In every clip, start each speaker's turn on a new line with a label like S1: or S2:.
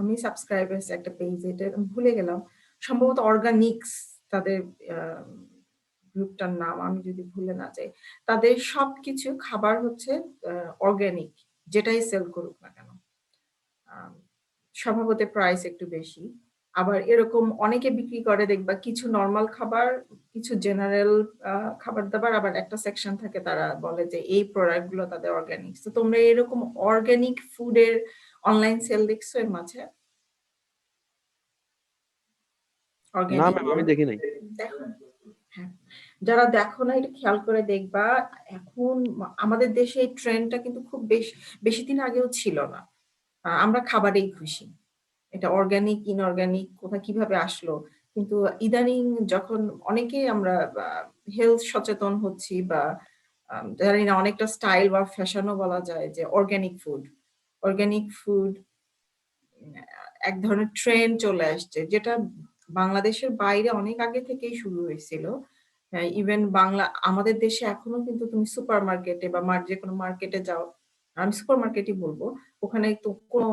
S1: আমি সাবস্ক্রাইব হয়েছে একটা পেজ, এটা আমি ভুলে গেলাম। সম্ভবত অর্গানিক্স তাদের গ্রুপটার নাম, আমি যদি ভুলে না যাই। তাদের সবকিছু খাবার হচ্ছে অর্গানিক, যেটাই সেল করুক না কেন। আম স্বভাবতই প্রাইস একটু বেশি। আবার এরকম অনেকে বিক্রি করে দেখবা, কিছু নরমাল খাবার, কিছু জেনারেল খাবার-দাবার, আবার একটা সেকশন থাকে তারা বলে যে এই প্রোডাক্ট গুলো তাদের অর্গানিক। তো তোমরা এরকম অর্গানিক ফুডের অনলাইন সেল দেখছো এর মাঝে?
S2: না
S1: অর্গানিক
S2: ম্যাম, আমি দেখি নাই।
S1: দেখো, হ্যাঁ, যারা দেখো না এটা খেয়াল করে দেখবা। এখন আমাদের দেশে এই ট্রেন্ডটা কিন্তু খুব বেশি দিন আগেও ছিল না। আমরা খাবারেই খুশি, এটা অর্গানিক ইনঅর্গানিক কোথা কিভাবে আসলো। কিন্তু ইদানিং যখন অনেকেই আমরা হেলথ সচেতন হচ্ছি, বা জানি না, অনেকটা স্টাইল বা ফ্যাশনও বলা যায় যে অর্গানিক ফুড এক ধরনের ট্রেন্ড চলে আসছে, যেটা বাংলাদেশের বাইরে অনেক আগে থেকেই শুরু হয়েছিল। ইভেন আমাদের দেশে এখনো কিন্তু তুমি সুপার মার্কেটে বা যে কোনো মার্কেটে যাও, আমি সুপার মার্কেটই বলবো, ওখানে তো কোনো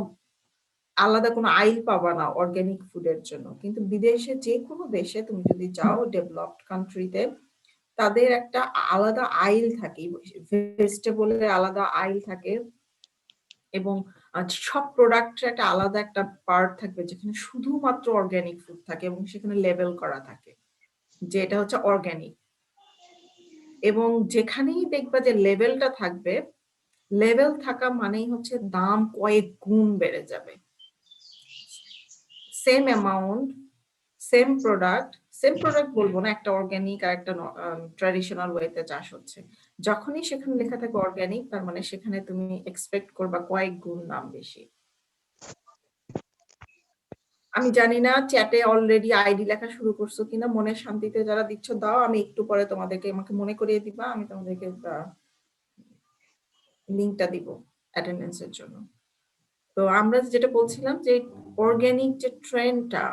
S1: আলাদা কোনো আইল পাবা না অর্গানিক ফুডের জন্য। কিন্তু বিদেশে যে কোনো দেশে তুমি যদি যাও, ডেভেলপড কান্ট্রিতে, তাদের একটা আলাদা আইল থাকে, ভেজিটেবলের আলাদা আইল থাকে, এবং সব প্রোডাক্টের একটা আলাদা একটা পার্ট থাকবে যেখানে শুধুমাত্র অর্গানিক ফুড থাকে, এবং সেখানে লেবেল করা থাকে যে এটা হচ্ছে অর্গানিক। এবং যেখানেই দেখবা যে লেবেলটা থাকবে, লেবেল থাকা মানেই হচ্ছে দাম কয়েক গুণ বেড়ে যাবে। সেম অ্যামাউন্ট, সেম প্রোডাক্ট বলবো না, একটা অর্গানিক আর একটা ট্র্যাডিশনাল ওয়েতে চাষ হচ্ছে। যখনই সেখানে লেখা থাকে অর্গানিক, তার মানে সেখানে তুমি এক্সপেক্ট করবা কয়েক গুণ দাম বেশি। আমি জানি না চ্যাটে অলরেডি আইডি লেখা শুরু করছো কিনা, মনের শান্তিতে যারা দিচ্ছ দাও, আমি একটু পরে আমাকে মনে করিয়ে দিবা, আমি তোমাদেরকে লিংকটা দিব অ্যাটেন্ডেন্সের জন্য। তো আমরা যেটা বলছিলাম যে অর্গানিক যে ট্রেন্ডটা,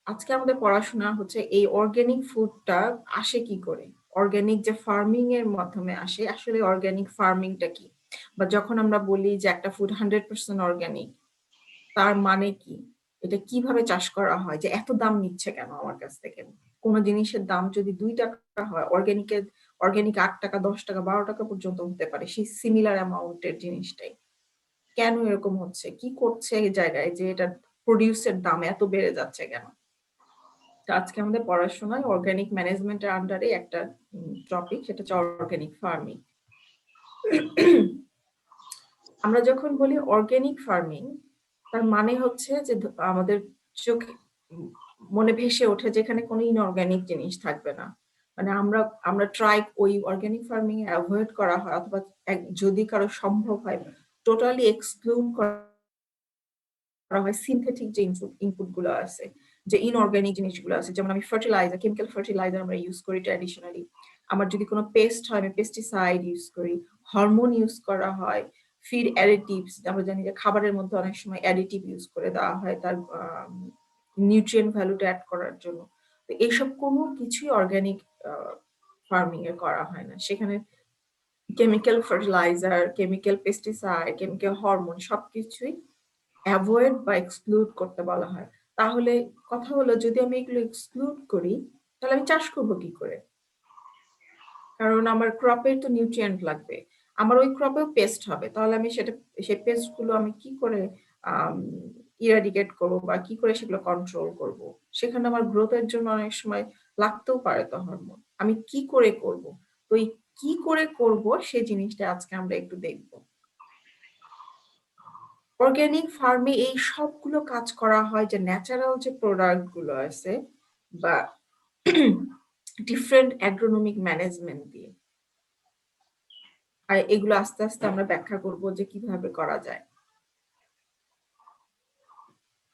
S1: আজকে আমাদের পড়াশোনা হচ্ছে এই অর্গানিক ফুডটা আসে কি করে, অর্গানিক যে ফার্মিং এর মাধ্যমে আসে, আসলে অর্গানিক ফার্মিংটা কি, বা যখন আমরা বলি যে একটা ফুড 100% অর্গানিক, তার মানে কি, এটা কিভাবে চাষ করা হয়, যে এত দাম নিচ্ছে কেন আমার কাছ থেকে। কোনো জিনিসের দাম যদি 2 টাকা হয়, অর্গানিক 8 টাকা, 10 টাকা, 12 টাকা পর্যন্ত হতে পারে, সেই সিমিলার অ্যামাউন্টের জিনিসটাই। কেন এরকম হচ্ছে, কি করছে এই জায়গায় যে এটা প্রডিউসের দাম এত বেড়ে যাচ্ছে কেন। তো আজকে আমাদের পড়াশোনায় অর্গানিক ম্যানেজমেন্টের আন্ডারে একটা টপিক, সেটা হচ্ছে অর্গানিক ফার্মিং। আমরা যখন বলি অর্গানিক ফার্মিং, তার মানে হচ্ছে যে আমাদের চোখ মনে ভেসে ওঠে যেখানে কোনো ইনঅর্গানিক জিনিস থাকবে না। মানে আমরা ট্রাই ওই অর্গানিক ফার্মিং অ্যাভয়েড করা হয়, অথবা যদি কারো সম্ভব হয় টোটালি এক্সক্লুড করা হয় সিনথেটিক যে ইনপুট গুলো আছে, যে ইনঅর্গানিক জিনিসগুলো আছে। যেমন আমি ফার্টিলাইজার, কেমিক্যাল ফার্টিলাইজার আমরা ইউজ করি ট্র্যাডিশনালি। আমার যদি কোনো পেস্ট হয়, আমি পেস্টিসাইড ইউজ করি, হরমোন ইউজ করা হয়, ফিড অ্যাডিটিভস, আমরা জানি যে খাবারের মধ্যে অনেক সময় অ্যাডিটিভ ইউজ করে দেওয়া হয় তার নিউট্রিয়েন্ট ভ্যালুটা অ্যাড করার জন্য। তো এইসব কোনো কিছুই অর্গানিক ফার্মিং এ করা হয় না। সেখানে chemical fertiliser, chemical pesticide, chemical hormone সবকিছুই অ্যাভয়েড বা এক্সক্লুড করতে বলা হয়। তাহলে কথা হলো, যদি আমি এগুলো এক্সক্লুড করি, তাহলে আমি চাষ করবো কি করে? কারণ আমার ক্রপের তো নিউট্রিয়েন্ট লাগবে, আমার ওই ক্রপেও পেস্ট হবে, তাহলে আমি সেই পেস্ট গুলো আমি কি করে ইরাডিকেট করবো, বা কি করে সেগুলো কন্ট্রোল করব? সেখানে আমার গ্রোথের জন্য অনেক সময় লাগতেও পারে তো হরমোন। আমি কি করে করব? তো এই কি করে করব সেই জিনিসটা আজকে আমরা একটু দেখবো। অর্গানিক ফার্মে এই সবগুলো কাজ করা হয়, যে ন্যাচারাল যে প্রোডাক্ট গুলো আছে, বা ডিফারেন্ট অ্যাগ্রোনমিক ম্যানেজমেন্ট দিয়ে। আর এগুলো আস্তে আস্তে আমরা ব্যাখ্যা করব যে কিভাবে করা যায়।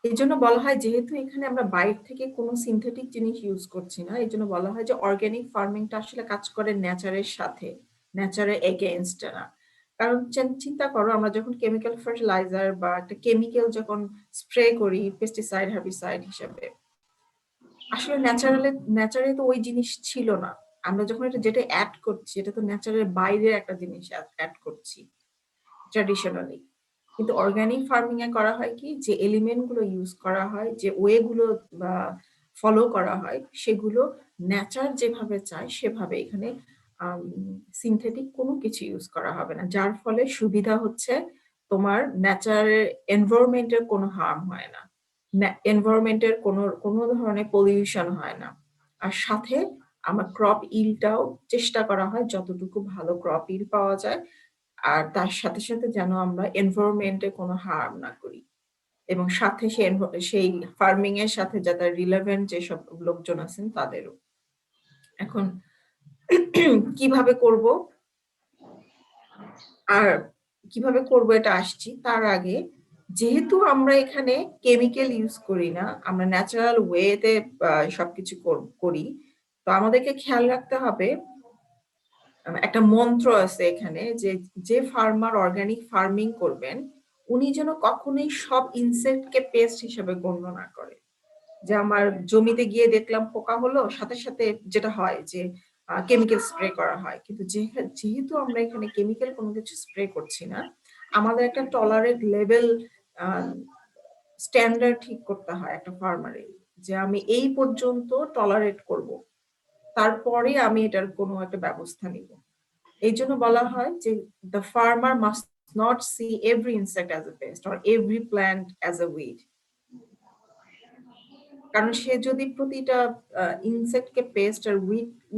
S1: এই জন্য বলা হয়, যেহেতু এখানে আমরা বাইরে থেকে কোনো সিনথেটিক জিনিস ইউজ করছি না, এই জন্য বলা হয় যে অর্গানিক ফার্মিংটা আসলে কাজ করে নেচারের সাথে, নেচারের এগেইনস্ট না। কারণ চিন্তা করো, আমরা যখন কেমিক্যাল ফার্টিলাইজার বা একটা কেমিক্যাল যখন স্প্রে করি পেস্টিসাইড হার্বিসাইড হিসেবে, আসলে নেচারে তো ওই জিনিস ছিল না। আমরা যখন যেটা অ্যাড করছি, এটা তো নেচারের বাইরের একটা জিনিস অ্যাড করছি ট্র্যাডিশনালি। কিন্তু অর্গানিক ফার্মিং এ করা হয় কি, যে এলিমেন্ট গুলো ইউজ করা হয়, যে ওয়ে গুলো বা ফলো করা হয়, সেগুলো নেচার যেভাবে চায় সেভাবে এখানে সিনথেটিক কোনো কিছু ইউজ করা হবে না, যার ফলে সুবিধা হচ্ছে তোমার ন্যাচারের এনভায়রনমেন্টের কোনো হার্ম হয় না, এনভায়রনমেন্টের কোনো ধরনের পলিউশন হয় না। আর সাথে আমার ক্রপ ইলটাও চেষ্টা করা হয় যতটুকু ভালো ক্রপ ইল পাওয়া যায়, আর তার সাথে সাথে যেন আমরা এনভায়রনমেন্টে কোনো হার্ম না করি, এবং সাথে সেই ফার্মিং এর সাথে যারা রিলেভেন্ট যেসব লোকজন আছেন তাদেরও। এখন কিভাবে করব আর কিভাবে করব এটা আসছি, তার আগে যেহেতু আমরা এখানে কেমিক্যাল ইউজ করি না, আমরা ন্যাচারাল ওয়েতে সবকিছু করি, তো আমাদেরকে খেয়াল রাখতে হবে, একটা মন্ত্র আছে এখানে, যে ফার্মার অর্গানিক ফার্মিং করবেন উনি যেন কখনোই সব ইনসেক্টকে পেস্ট হিসেবে গণ্য না করে। যে আমার জমিতে গিয়ে দেখলাম পোকা হলো, সাথে সাথে যেটা হয় যে কেমিক্যাল স্প্রে করা হয়, কিন্তু যেহেতু আমরা এখানে কেমিক্যাল কোনো কিছু স্প্রে করছি না, আমাদের একটা টলারেট লেভেল স্ট্যান্ডার্ড ঠিক করতে হয় একটা ফার্মারে, যে আমি এই পর্যন্ত টলারেট করব, তারপরে আমি এটার কোনো একটা ব্যবস্থা নিব। এই জন্য বলা হয় যে the farmer must not see every insect as a pest or every plant as a weed, কারণ সে যদি প্রতিটা ইনসেক্টকে পেস্ট আর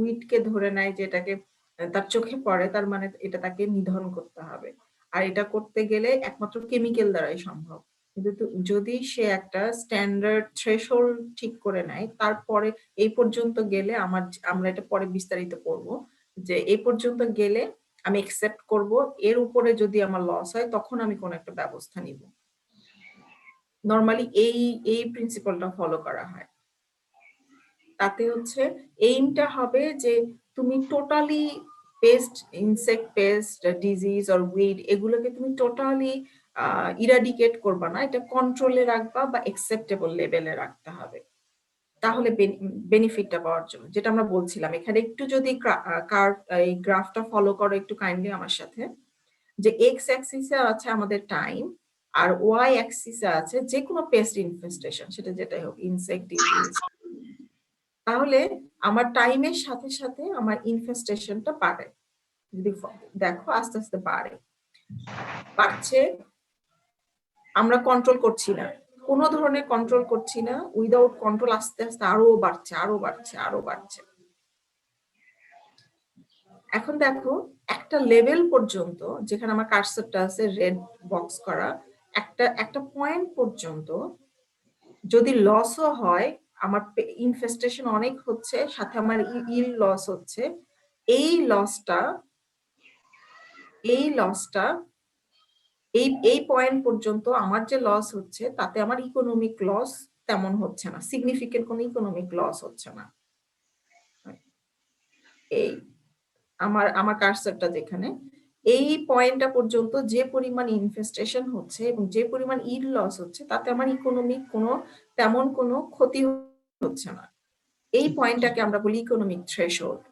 S1: উইডকে ধরে নেয়, যেটাকে তার চোখে পড়ে, তার মানে এটা তাকে নিধন করতে হবে, আর এটা করতে গেলে একমাত্র কেমিক্যাল দ্বারাই সম্ভব। কিন্তু যদি সে একটা স্ট্যান্ডার্ড থ্রেশহোল্ড ঠিক করে নেয়, তারপরে এই পর্যন্ত গেলে আমরা এটা পরে বিস্তারিত করব, যে এই পর্যন্ত গেলে আমি একসেপ্ট করব, এর উপরে যদি আমার লস হয় তখন আমি কোন একটা ব্যবস্থা নিব। নরমালি এই প্রিন্সিপালটা ফলো করা হয়। তাতে হচ্ছে এইমটা হবে যে তুমি totally pest, insect pest, disease or weed, এগুলোকে তুমি টোটালি ইরাডিকেট করবা না, এটা কন্ট্রোলে রাখবা বা অ্যাকসেপ্টেবল লেভেলে রাখতে হবে, তাহলে বেনিফিটটা পাওয়ার জন্য। যেটা আমরা বলছিলাম, এখানে একটু যদি এই গ্রাফটা ফলো করো একটু কাইন্ডলি আমার সাথে, যে এক্স অ্যাক্সিসে আছে আমাদের টাইম, আর ওয়াই অ্যাক্সিসে আছে যে কোনো পেস্ট ইনফেস্টেশন, সেটা যেটাই হোক, ইনসেক্ট, ডিজিজ। তাহলে আমার টাইমের সাথে সাথে আমার ইনফেস্টেশনটা বাড়ে, যদি দেখো আস্তে আস্তে বাড়ছে, আমরা কন্ট্রোল করছি না, কোনো ধরনের কন্ট্রোল করছি না, উইদাউট কন্ট্রোল আস্তে আস্তে আরো বাড়ছে, আরো বাড়ছে, আরো বাড়ছে। এখন দেখো একটা লেভেল পর্যন্ত, যেখানে আমার কার্সরটা আছে রেড বক্স করা, একটা পয়েন্ট পর্যন্ত যদি লসও হয়, আমার ইনফেস্টেশন অনেক হচ্ছে, সাথে আমার ইল লস হচ্ছে, এই লসটা এই পয়েন্ট পর্যন্ত আমার যে লস হচ্ছে, তাতে আমার ইকোনমিক লস তেমন হচ্ছে না, সিগনিফিকেন্ট কোনো ইকোনমিক লস হচ্ছে না। এই আমার কার্সরটা যেখানে, এই পয়েন্টটা পর্যন্ত যে পরিমাণ ইনফেস্টেশন হচ্ছে এবং যে পরিমাণ ইল লস হচ্ছে, তাতে আমার ইকোনমিক তেমন কোনো ক্ষতি হচ্ছে না। এই পয়েন্টটাকে আমরা বলি ইকোনমিক থ্রেশহোল্ড।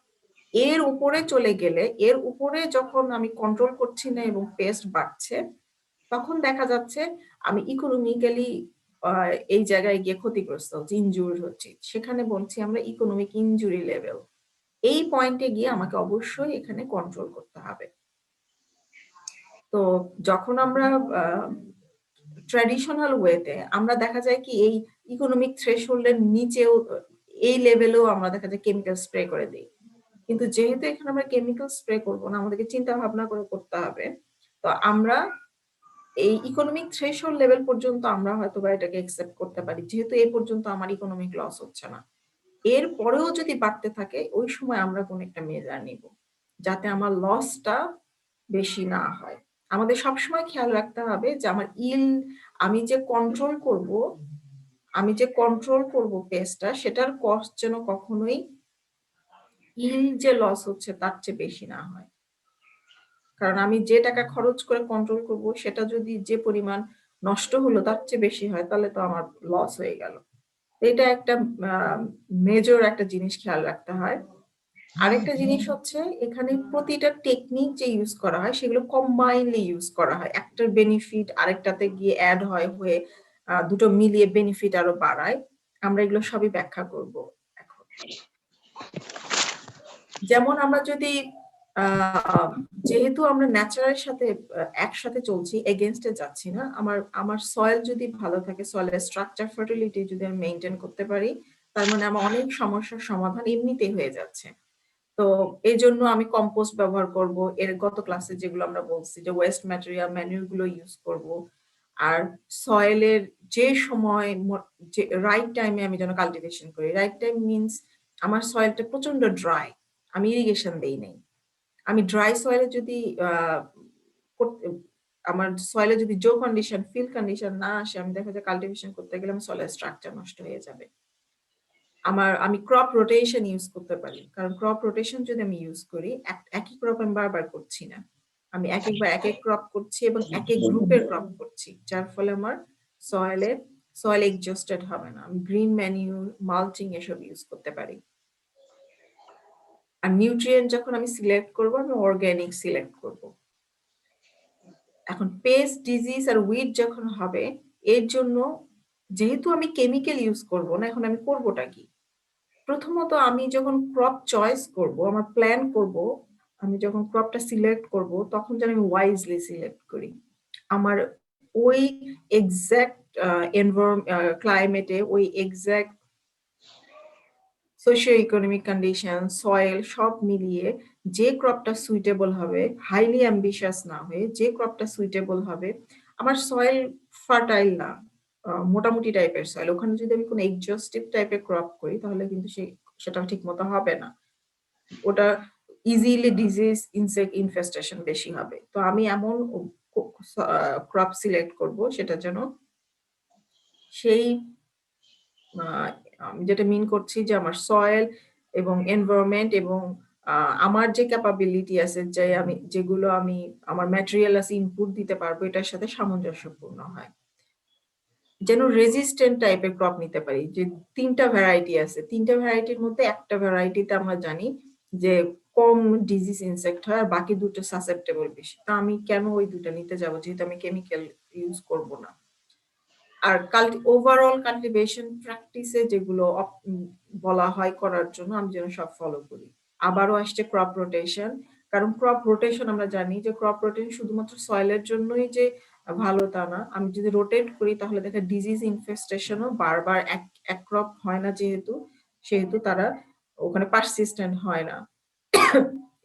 S1: এর উপরে চলে গেলে, এর উপরে যখন আমি কন্ট্রোল করছি না এবং পেস্ট বাড়ছে, তখন দেখা যাচ্ছে আমি ইকোনমিক্যালি এই জায়গায় গিয়ে ক্ষতিগ্রস্ত হচ্ছে, ইনজুরি হচ্ছে, সেখানে বলছি আমরা ইকোনমিক ইনজুরি লেভেল। এই পয়েন্টে গিয়ে আমাকে অবশ্যই এখানে কন্ট্রোল করতে হবে। তো যখন আমরা ট্র্যাডিশনাল ওয়েতে, আমরা দেখা যায় কি এই ইকোনমিক থ্রেশহোল্ডের নিচেও, এই লেভেলেও আমরা দেখা যায় কেমিক্যাল স্প্রে করে দিই, কিন্তু যেহেতু এখানে আমরা কেমিক্যাল স্প্রে করবো না, আমাদেরকে চিন্তা ভাবনা করে করতে হবে, তো আমরা এই ইকোনমিক থ্রেশহোল্ড লেভেল পর্যন্ত আমরা হয়তো বা এটাকে অ্যাকসেপ্ট করতে পারি, যেহেতু এই পর্যন্ত আমার ইকোনমিক লস হচ্ছে না। এর পরেও যদি বাড়তে থাকে, ওই সময় আমরা কোন একটা মেজার নিব, যাতে আমার লসটা বেশি না হয়। আমাদের সবসময় খেয়াল রাখতে হবে যে আমার আমি যে কন্ট্রোল করব পেস্টটা, সেটার কস্ট যেন কখনোই যে লস হচ্ছে তার চেয়ে বেশি না হয়। কারণ আমি যে টাকা খরচ করে কন্ট্রোল করব, সেটা যদি যে পরিমাণ নষ্ট হলো তার চেয়ে বেশি হয়, তাহলে তো আমার লস হয়ে গেল। এটা একটা মেজর একটা জিনিস খেয়াল রাখতে হয়। আরেকটা জিনিস হচ্ছে এখানে প্রতিটা টেকনিক যে ইউজ করা হয় সেগুলো কম্বাইনলি ইউজ করা হয়, একটার বেনিফিট আরেকটাতে গিয়ে অ্যাড হয়ে দুটো মিলিয়ে বেনিফিট আরো বাড়ায়। আমরা এগুলো সবই ব্যাখ্যা করব এখন। যেমন আমরা যদি যেহেতু আমরা ন্যাচারালের সাথে একসাথে চলছি, এগেনস্টে যাচ্ছি না, আমার সয়েল যদি ভালো থাকে, সয়েলের স্ট্রাকচার ফার্টিলিটি যদি আমি মেনটেন করতে পারি, তার মানে আমার অনেক সমস্যার সমাধান এমনিতেই হয়ে যাচ্ছে। তো এই জন্য আমি কম্পোস্ট ব্যবহার করব, এর গত ক্লাসে যেগুলো আমরা বলছি যে ওয়েস্ট ম্যাটেরিয়াল ম্যানিউর গুলো ইউজ করব। আর সয়েলের যে সময় যে রাইট টাইমে আমি যেন কাল্টিভেশন করি, রাইট টাইম মিনস আমার সয়েলটা প্রচন্ড ড্রাই, আমি ইরিগেশন দেই নাই, আমি ড্রাই সয়েলে যদি আমার সয়েলে যদি জো কন্ডিশন ফিল কন্ডিশন না আসে, আমি দেখা যায় কাল্টিভেশন করতে গেলে আমার সয়েলের স্ট্রাকচার নষ্ট হয়ে যাবে। আমি ক্রপ রোটেশন ইউজ করতে পারি, কারণ ক্রপ রোটেশন যদি আমি ইউজ করি, একই ক্রপ আমি বারবার করছি না, আমি এক একবার এক এক ক্রপ করছি এবং এক এক গ্রুপের ক্রপ করছি, যার ফলে আমার সয়েল এক্সজস্টেড হবে না। আমি গ্রিন ম্যানিউর, মালচিং এসব ইউজ করতে পারি। আর নিউট্রিয়েন্ট যখন আমি সিলেক্ট করব, আমি অর্গানিক সিলেক্ট করব। এখন পেস্ট, ডিজিজ আর উইড যখন হবে, এর জন্য যেহেতু আমি কেমিক্যাল ইউজ করব না, এখন আমি করবোটা কি? প্রথমত আমি যখন ক্রপ চয়েস করব, আমার প্ল্যান করব, আমি যখন ক্রপটা সিলেক্ট করব, তখন যেন আমি ওয়াইজলি সিলেক্ট করি। আমার ওই এক্সাক্ট ক্লাইমেটে, ওই exact socio economic condition, soil সব মিলিয়ে যে ক্রপটা সুইটেবল হবে, হাইলি অ্যাম্বিশাস না হয়ে যে ক্রপটা সুইটেবল হবে, আমার সয়েল ফার্টাইল না, মোটামুটি টাইপের সয়েল, ওখানে যদি আমি কোনো এক্সজস্টিভ টাইপের ক্রপ করি, তাহলে কিন্তু সেটা ঠিক মতো হবে না, ওটা ইজিলি ডিজিজ ইনসেক্ট ইনফেস্টেশন বেশি হবে। তো আমি এমন ক্রপ সিলেক্ট করব সেটা যেন সেই আমি যেটা মিন করছি যে আমার সয়েল এবং এনভায়রনমেন্ট এবং আমার যে ক্যাপাবিলিটি আছে, যে যেগুলো আমি আমার ম্যাটেরিয়াল আছে ইনপুট দিতে পারবো, এটার সাথে সামঞ্জস্যপূর্ণ হয়। যেন রেজিস্ট্যান্ট টাইপের ক্রপ নিতে পারি। যে তিনটা ভ্যারাইটি আছে, তিনটা ভ্যারাইটির মধ্যে একটা ভ্যারাইটিতে আমরা জানি যে কম ডিজিজ ইনসেক্ট হয়, আর বাকি দুটো সাসেপ্টেবল বেশি। তো আমি কেন ওই দুটো নিতে যাবো, যেহেতু আমি কেমিক্যাল ইউজ করব না। আর ওভারঅল কাল্টিভেশন প্র্যাকটিসে যেগুলো বলা হয় করার জন্য, আমি যেন সব ফলো করি। আবারও আসছে ক্রপ রোটেশন, কারণ ক্রপ রোটেশন আমরা জানি যে ক্রপ রোটেশন শুধুমাত্র সয়েলের জন্যই যে ভালো তা না, আমি যদি রোটেট করি তাহলে দেখা ডিজিজ ইনফেস্টেশনও বারবার এক ক্রপ হয় না, সেহেতু তারা ওখানে পারসিস্টেন্ট হয় না,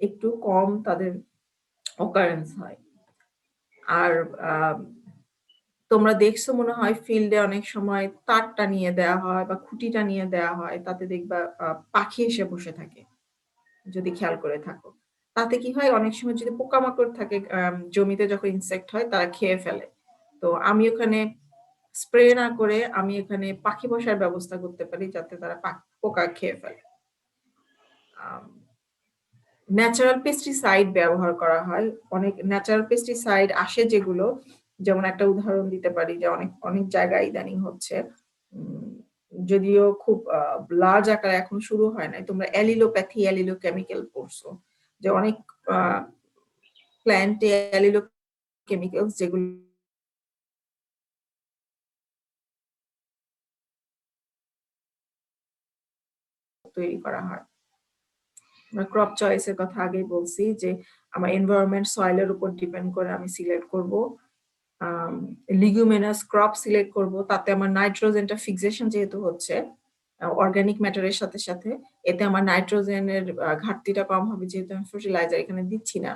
S1: একটু কম তাদের অকারেন্স হয়। আর তোমরা দেখছো মনে হয় ফিল্ডে অনেক সময় তার টানিয়ে দেওয়া হয় বা খুঁটি টানিয়ে দেওয়া হয়, তাতে দেখবা পাখি এসে বসে থাকে, যদি খেয়াল করে থাকো। তাতে কি হয়, অনেক সময় যদি পোকামাকড় থাকে জমিতে, যখন ইনসেক্ট হয় তারা খেয়ে ফেলে। তো আমি ওখানে স্প্রে না করে আমি এখানে পাখি বসার ব্যবস্থা করতে পারি, যাতে তারা পোকা খেয়ে ফেলে। ন্যাচারাল পেস্টিসাইড ব্যবহার করা হয়, অনেক ন্যাচারাল পেস্টিসাইড আসে যেগুলো, যেমন একটা উদাহরণ দিতে পারি যে অনেক জায়গায় ইদানিং হচ্ছে, যদিও খুব লার্জ আকারে এখন শুরু হয় নাই, তোমরা অ্যালিলোপ্যাথি, অ্যালিলো কেমিক্যাল পড়ছো, যে অনেক প্ল্যান্টে অ্যালিলো কেমিক্যালস যেগুলো তৈরি করা হয়। ক্রপ চয়েসের কথা আগেই বলছি যে আমার এনভায়রনমেন্ট সয়েলের উপর ডিপেন্ড করে আমি সিলেক্ট করব। লিগুমিনাস ক্রপ সিলেক্ট করব, তাতে আমার নাইট্রোজেনটা ফিক্সেশন যেহেতু হচ্ছে অর্গানিক ম্যাটারের সাথে সাথে, এতে আমার নাইট্রোজেনের ঘাটতিটা কম হবে, যেহেতু আমি ফার্টিলাইজার এখানে দিচ্ছি না।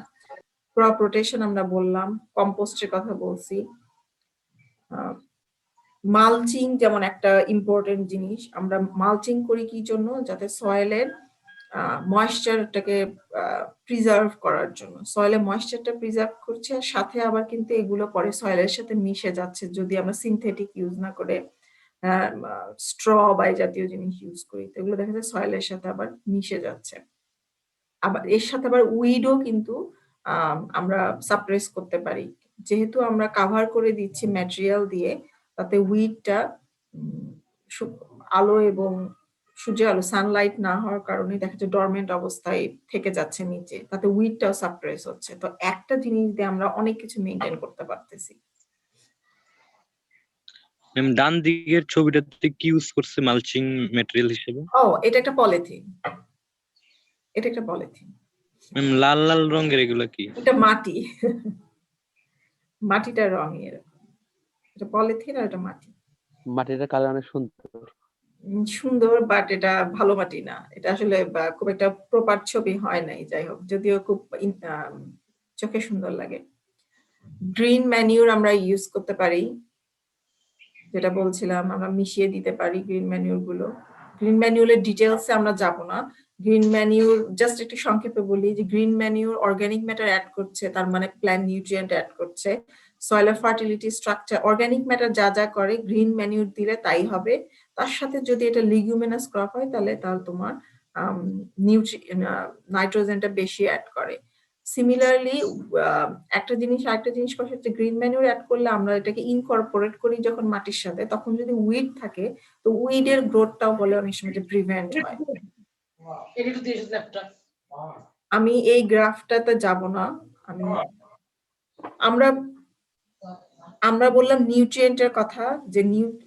S1: ক্রপ রোটেশন আমরা বললাম, কম্পোস্টের কথা বলছি। মালচিং যেমন একটা ইম্পর্টেন্ট জিনিস, আমরা মালচিং করি কি জন্য, যাতে সয়েলের ময়েশ্চারটাকে প্রিজার্ভ করার জন্য। সয়েলে ময়েশ্চারটা প্রিজার্ভ করছে, আর সাথে আবার কিন্তু এগুলো পরে সয়েলের সাথে মিশে যাচ্ছে, যদি আমরা সিনথেটিক ইউজ না করে স্ট্র বা এই জাতীয় জিনিস ইউজ করি, তো এগুলো দেখা যায় সয়েলের সাথে আবার মিশে যাচ্ছে। আবার এর সাথে আবার উইডও কিন্তু আমরা সাপ্রেস করতে পারি, যেহেতু আমরা কাভার করে দিচ্ছি ম্যাটেরিয়াল দিয়ে, তাতে উইডটা আলো এবং সূর্যের আলো সানলাইট না হওয়ার কারণে দেখা যাচ্ছে ডরমেন্ট অবস্থায় থেকে যাচ্ছে নিচে, তাতে উইডটাও সাপ্রেস হচ্ছে। তো একটা জিনিস দিয়ে আমরা অনেক কিছু মেনটেন করতে পারতেছি।
S2: ম্যাম ডান দিকের ছবিটাতে কি ইউজ করছে মালচিং ম্যাটেরিয়াল হিসেবে?
S1: এটা একটা পলিথিন। এটা একটা পলিথিন।
S2: ম্যাম লাল লাল রঙের এগুলা কি?
S1: এটা মাটি। মাটিটার রং এরকম। এটা পলিথিন আর এটা মাটি।
S3: মাটিটার কালার অনেক সুন্দর।
S1: সুন্দর, বাট এটা ভালো মাটি না। এটা আসলে খুব একটা প্রপার ছবি হয় নাই। যাই হোক, যদিও খুব চোখে সুন্দর লাগে। গ্রিন ম্যানিউর আমরা ইউজ করতে পারি, যেটা বলছিলাম আমরা মিশিয়ে দিতে পারি গ্রিন ম্যানিউর গুলো। গ্রিন ম্যানিউরের ডিটেলসে আমরা যাব না। গ্রিন ম্যানিউর জাস্ট একটু সংক্ষেপে বলি যে green manure organic matter add করছে, তার মানে প্ল্যান্ট নিউট্রিয়েন্ট অ্যাড করছে। সয়েলের ফার্টিলিটি স্ট্রাকচার, অর্গানিক ম্যাটার যা যা করে গ্রিন ম্যানিউর দিলে তাই হবে। তার সাথে যদি এটা লিগুমিনাস ক্রপ হয় তাহলে তোমার নাইট্রোজেনটা বেশি অ্যাড করে। সিমিলারলি একটা জিনিস আরেকটা জিনিস কথা হচ্ছে গ্রিন ম্যানিউর অ্যাড করলে আমরা এটাকে ইনকর্পোরেট করি যখন মাটির সাথে, তখন যদি উইড থাকে তো উইডের গ্রোথটাও বলে অনেক সময় প্রিভেন্ট হয়। আমি এই গ্রাফটাতে যাব না। আমরা বললাম নিউট্রিয়েন্টের কথা, যে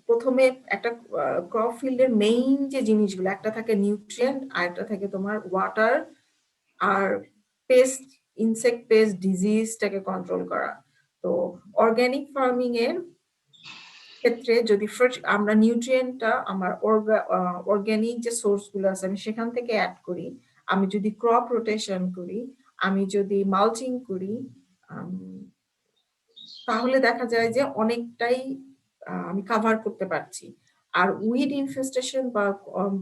S1: প্রথমে একটা ক্রপ ফিল্ডের মেইন যে জিনিসগুলো, একটা থাকে নিউট্রিয়েন্ট আর একটা থাকে তোমার ওয়াটার আর পেস্ট, ইনসেক্ট পেস্ট ডিজিজটাকে কন্ট্রোল করা। তো অর্গানিক ফার্মিং এর ক্ষেত্রে যদি আমরা নিউট্রিয়েন্টটা আমার অর্গানিক যে সোর্স গুলো আছে আমি সেখান থেকে অ্যাড করি, আমি যদি ক্রপ রোটেশন করি, আমি যদি মালচিং করি, তাহলে দেখা যায় যে অনেকটাই আমি কভার করতে পারছি। আর উইড ইনফেস্টেশন বা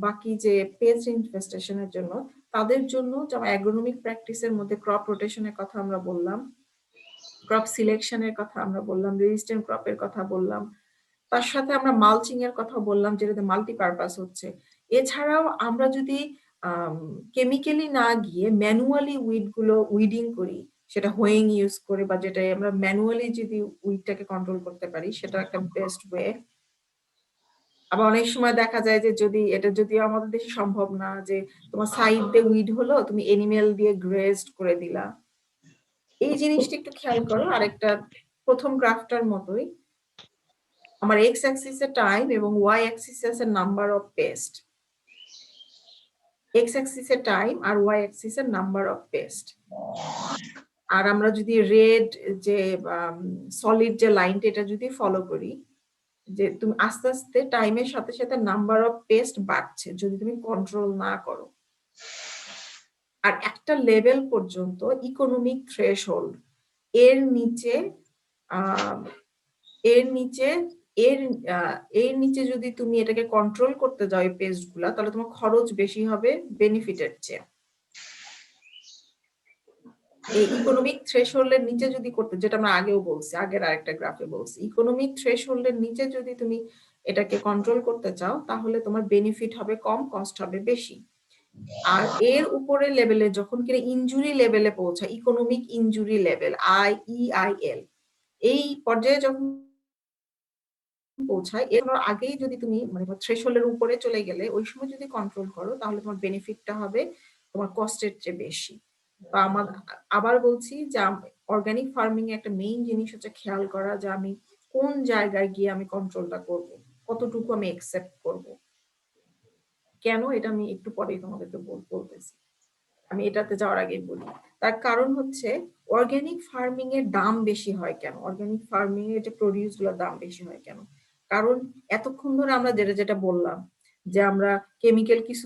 S1: বাকি যে পেস্ট ইনফেস্টেশনের জন্য, তাদের জন্য যেমন অ্যাগ্রোনমিক প্র্যাকটিসের মধ্যে ক্রপ রোটেশনের কথা আমরা বললাম, ক্রপ সিলেকশনের কথা আমরা বললাম, রেজিস্ট্যান্ট ক্রপের কথা বললাম, তার সাথে আমরা মালচিং এর কথা বললাম যেটাতে মাল্টিপারপাস হচ্ছে। এছাড়াও আমরা যদি কেমিক্যালি না গিয়ে ম্যানুয়ালি উইডিং করি, সেটা হোয়িং ইউজ করে বা যেটা আমরা ম্যানুয়ালি যদি উইডটাকে কন্ট্রোল করতে পারি, সেটা একটা বেস্ট ওয়ে। আবার অনেক সময় দেখা যায় যে যদি আমাদের দেশে সম্ভব না, যে তোমার সাইড দিয়ে উইড হলো, তুমি এনিমেল দিয়ে গ্রেজড করে দিলা, এই জিনিসটা একটু খেয়াল করো। আরেকটা প্রথম গ্রাফটার মতোই, আমার এক্স অ্যাক্সিসে টাইম এবং ওয়াই অ্যাক্সিসে আছে নাম্বার অফ পেস্ট। এক্স অ্যাক্সিসে টাইম আর ওয়াই অ্যাক্সিসে নাম্বার অফ পেস্ট। আর আমরা যদি রেড যে সলিড যে লাইনটা, এটা যদি ফলো করি, যে তুমি আস্তে আস্তে টাইমের সাথে সাথে নাম্বার অফ পেস্ট বাড়ছে যদি তুমি কন্ট্রোল না করো। আর একটা লেভেল পর্যন্ত ইকোনমিক থ্রেশহোল্ড, এর নিচে এর নিচে যদি তুমি এটাকে কন্ট্রোল করতে যাও এই পেস্ট গুলা, তাহলে তোমার খরচ বেশি হবে বেনিফিটের চেয়ে। এই ইকোনমিক থ্রেশহোল্ডের নিচে যদি করতে, যেটা আমরা আগেও বলছি, আগের আরেকটা গ্রাফে বলছি, ইকোনমিক থ্রেশহোল্ডের নিচে যদি তুমি এটাকে কন্ট্রোল করতে চাও তাহলে তোমার বেনিফিট হবে কম, কস্ট হবে বেশি। আর এর উপরে লেভেলে যখন কিনা ইনজুরি লেভেলে পৌঁছায়, ইকোনমিক ইনজুরি লেভেল IEIL, এই পর্যায়ে যখন পৌঁছায়, এর আগেই যদি তুমি মানে থ্রেশহোল্ডের উপরে চলে গেলে ওই সময় যদি কন্ট্রোল করো, তাহলে তোমার বেনিফিটটা হবে তোমার কস্টের চেয়ে বেশি। তো আবার বলছি যে অর্গানিক ফার্মিং এ একটা মেইন জিনিস হচ্ছে খেয়াল করা যে আমি কোন জায়গায় গিয়ে আমি কন্ট্রোলটা করব, কতটুকু আমি একসেপ্ট করব। কেন, এটা আমি একটু পরেই তোমাদেরকে বলতেছি। আমি এটাতে যাওয়ার আগে বলি, তার কারণ হচ্ছে অর্গানিক ফার্মিং এর দাম বেশি হয় কেন, অর্গানিক ফার্মিং এর যে প্রোডিউস গুলোর দাম বেশি হয় কেন? কারণ এতক্ষণ ধরে আমরা যেটা বললাম যে আমরা কেমিক্যাল কিছু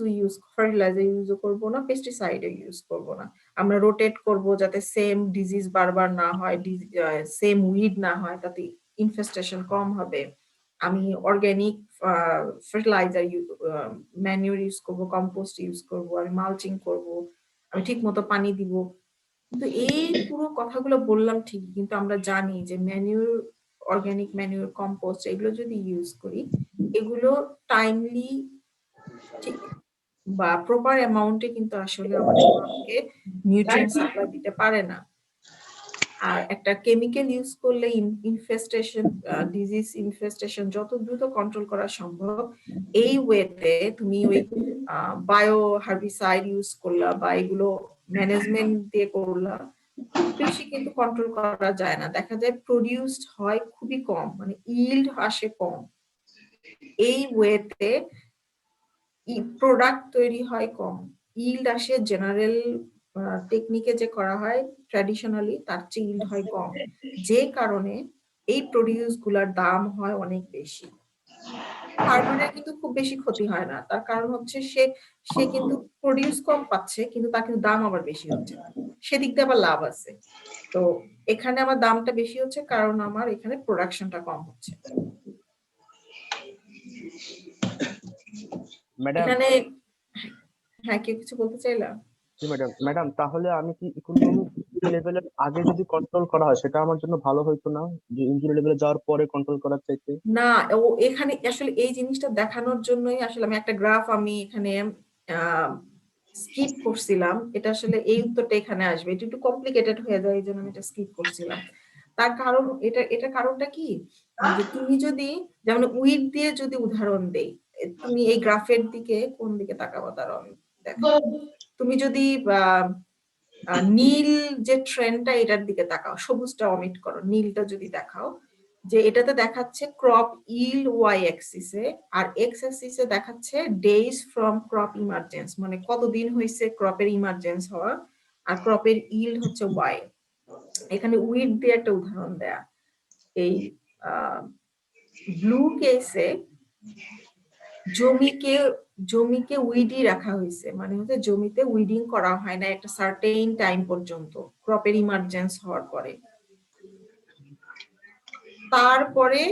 S1: ফার্টিলাইজার ইউজ করব না, পেস্টিসাইড ইউজ করব না, আমরা রোটেট করব যাতে সেম ডিজিজ বারবার না হয়, সেম উইড না হয়, তাতে ইনফেস্টেশন কম হবে। আমি অর্গানিক ফার্টিলাইজার ম্যানিউর ইউজ করব, কম্পোস্ট ইউজ করব, আমি মালচিং করব, আমি ঠিক মতো পানি দিব। কিন্তু এই পুরো কথাগুলো বললাম ঠিকই, কিন্তু আমরা জানি যে ম্যানিউর, অর্গানিক ম্যানিউর, কম্পোস্ট এগুলো যদি ইউজ করি, এগুলো টাইমলি ঠিক বা প্রপার অ্যামাউন্টে কিন্তু আসলে আমাদেরকে নিউট্রিয়েন্ট সাপ্লাই দিতে পারে না। আর একটা কেমিক্যাল ইউজ করলে ইনফেস্টেশন, ডিজিজ ইনফেস্টেশন যত দ্রুত কন্ট্রোল করা সম্ভব এই ওয়েতে তুমি ওই বায়ো হার্বিসাইড ইউজ করলা বা এগুলো ম্যানেজমেন্ট দিয়ে করলা, খুব বেশি কিন্তু কন্ট্রোল করা যায় না। দেখা যায় প্রডিউসড হয় খুবই কম, মানে ইল্ড আসে কম। এই ওয়েতে প্রোডাক্ট তৈরি হয় কম, ইল্ড আসে জেনারেল টেকনিকে যে করা হয় ট্র্যাডিশনালি তার চেয়ে ইল্ড হয় কম, যে কারণে এই প্রোডিউস গুলার দাম হয় অনেক বেশি। ফার্মারের কিন্তু খুব বেশি ক্ষতি হয় না, তার কারণ হচ্ছে সে সে কিন্তু প্রোডিউস কম পাচ্ছে কিন্তু তার কিন্তু দাম আবার বেশি হচ্ছে, সেদিক দিয়ে আবার লাভ আছে। তো এখানে আমার দামটা বেশি হচ্ছে কারণ আমার এখানে প্রোডাকশনটা কম হচ্ছে।
S4: ম্যাডাম,
S1: এখানে হ্যাঁ কেউ কিছু বলতে চাইলা?
S4: জি ম্যাডাম। ম্যাডাম, তাহলে আমি কি ইকোনমিক লেভেলের আগে যদি কন্ট্রোল করা হয় সেটা আমার জন্য ভালো হইতো না, যে ইঞ্জিনিয়ার লেভেলে যাওয়ার পরে কন্ট্রোল করার চাইতে?
S1: না, ও এখানে আসলে এই জিনিসটা দেখানোর জন্যই আসলে আমি একটা গ্রাফ আমি এখানে স্কিপ করছিলাম। এটা আসলে এই উত্তরটা এখানে আসবে, এটা একটু কমপ্লিকেটেড হয়ে যায় এই জন্য আমি এটা স্কিপ করছিলাম। তার কারণ এটা কারণটা কি, যে তুমি যদি যেমন উইড দিয়ে যদি উদাহরণ দেই, তুমি এই গ্রাফের দিকে কোন দিকে তাকাবো তার আমি দেখো, তুমি যদি নীল যে ট্রেন্ডটা এটার দিকে তাকাও, সবুজটা অমিট করো, নীলটা যদি দেখাও, যে এটাতে দেখাচ্ছে ক্রপ ইল ওয়াই অ্যাক্সিসে, আর এক্স অ্যাক্সিসে দেখাচ্ছে ডেজ ফ্রম ক্রপ ইমার্জেন্স, মানে কতদিন হয়েছে ক্রপের ইমার্জেন্স হওয়া, আর ক্রপের ইল হচ্ছে ওয়াই। এখানে উইড দিয়ে একটা উদাহরণ দেয়া, এই ব্লু কেসে জমিকে জমিকে উইডি রাখা হয়েছে, মানে হচ্ছে জমিতে উইডিং করা হয় না একটা সার্টেইন টাইম পর্যন্ত ক্রপের ইমার্জেন্স হওয়ার পরে, তারপরে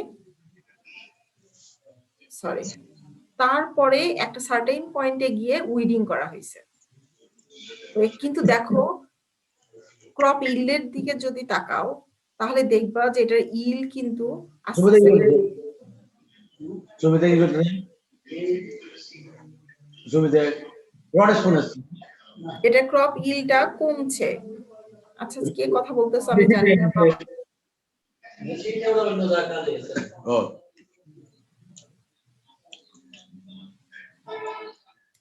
S1: তারপরে একটা সার্টেইন পয়েন্টে গিয়ে উইডিং করা হয়েছে। কিন্তু দেখো ক্রপ ইল্ডের দিকে যদি তাকাও তাহলে দেখবা যে এটার ইল কিন্তু আস্তে আস্তে এটা ক্রপ ইলটা কমছে। আচ্ছা কে কথা বলতেছে আমি জানি না।